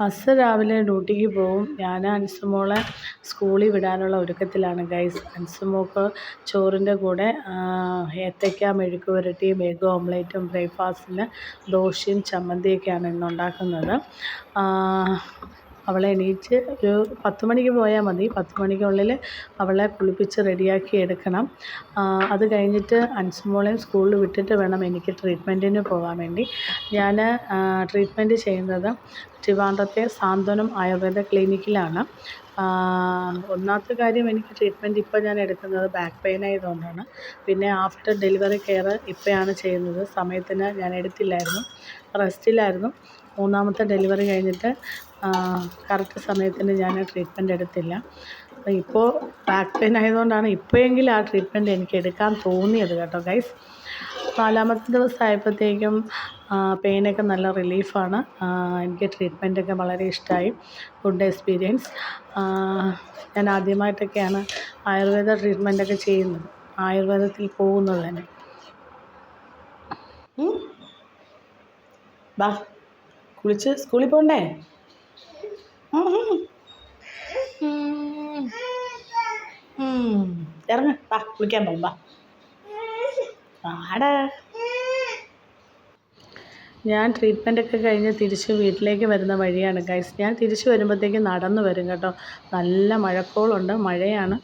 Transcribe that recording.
ഹസ്സ് രാവിലെ ഡ്യൂട്ടിക്ക് പോവും. ഞാൻ അൻസുമോളെ സ്കൂളിൽ വിടാനുള്ള ഒരുക്കത്തിലാണ് ഗൈസ്. അൻസുമോൾക്ക് ചോറിൻ്റെ കൂടെ ഏത്തയ്ക്ക മെഴുക്ക് പുരട്ടിയും എഗ് ഓംലേറ്റും ബ്രേക്ക്ഫാസ്റ്റിന് ദോശയും ചമ്മന്തിയൊക്കെയാണ് ഇന്ന് ഉണ്ടാക്കുന്നത്. അവളെ എണീറ്റ് ഒരു 10 മണിക്ക് പോയാൽ മതി. 10 മണിക്കുള്ളിൽ അവളെ കുളിപ്പിച്ച് റെഡിയാക്കി എടുക്കണം. അത് കഴിഞ്ഞിട്ട് അൻസുമോളെയും സ്കൂളിൽ വിട്ടിട്ട് വേണം എനിക്ക് ട്രീറ്റ്മെൻറ്റിന് പോകാൻ വേണ്ടി. ഞാൻ ട്രീറ്റ്മെൻറ്റ് ചെയ്യുന്നത് ട്രിവാൻഡ്രത്തെ സാന്ത്വനം ആയുർവേദ ക്ലിനിക്കിലാണ്. ഒന്നാമത്തെ കാര്യം, എനിക്ക് ട്രീറ്റ്മെൻറ്റ് ഇപ്പോൾ ഞാൻ എടുക്കുന്നത് ബാക്ക് പെയിൻ ആയതുകൊണ്ടാണ്. പിന്നെ ആഫ്റ്റർ ഡെലിവറി കെയർ ഇപ്പോഴാണ് ചെയ്യുന്നത്. സമയത്തിന് ഞാൻ എടുത്തില്ലായിരുന്നു, റെസ്റ്റിലായിരുന്നു. മൂന്നാമത്തെ ഡെലിവറി കഴിഞ്ഞിട്ട് കറക്റ്റ് സമയത്തിന് ഞാൻ ട്രീറ്റ്മെൻറ്റ് എടുത്തില്ല. അപ്പോൾ ഇപ്പോൾ ബാക്ക് പെയിൻ ആയതുകൊണ്ടാണ് ഇപ്പോഴെങ്കിലും ആ ട്രീറ്റ്മെൻറ്റ് എനിക്ക് എടുക്കാൻ തോന്നിയത് കേട്ടോ ഗൈസ്. 4ാമത്തെ ദിവസം ആയപ്പോഴത്തേക്കും പെയിനൊക്കെ നല്ല റിലീഫാണ്. എനിക്ക് ട്രീറ്റ്മെൻറ്റൊക്കെ വളരെ ഇഷ്ടമായി. Good experience. ഞാൻ ആദ്യമായിട്ടൊക്കെയാണ് ആയുർവേദ ട്രീറ്റ്മെൻറ്റൊക്കെ ചെയ്യുന്നത്, ആയുർവേദത്തിൽ പോകുന്നത് തന്നെ. ബാ, കുളിച്ച് സ്കൂളിൽ പോകണ്ടേ? ഇറങ്ങ്, ബാ കുളിക്കാൻ പോകും. ബാ ആടാ. ഞാൻ ട്രീറ്റ്മെൻറ്റൊക്കെ കഴിഞ്ഞ് തിരിച്ച് വീട്ടിലേക്ക് വരുന്ന വഴിയാണ് ഗൈസ്. ഞാൻ തിരിച്ച് വരുമ്പോഴത്തേക്കും നടന്ന് വരും കേട്ടോ. നല്ല മഴക്കോളുണ്ട്, മഴയാണ്.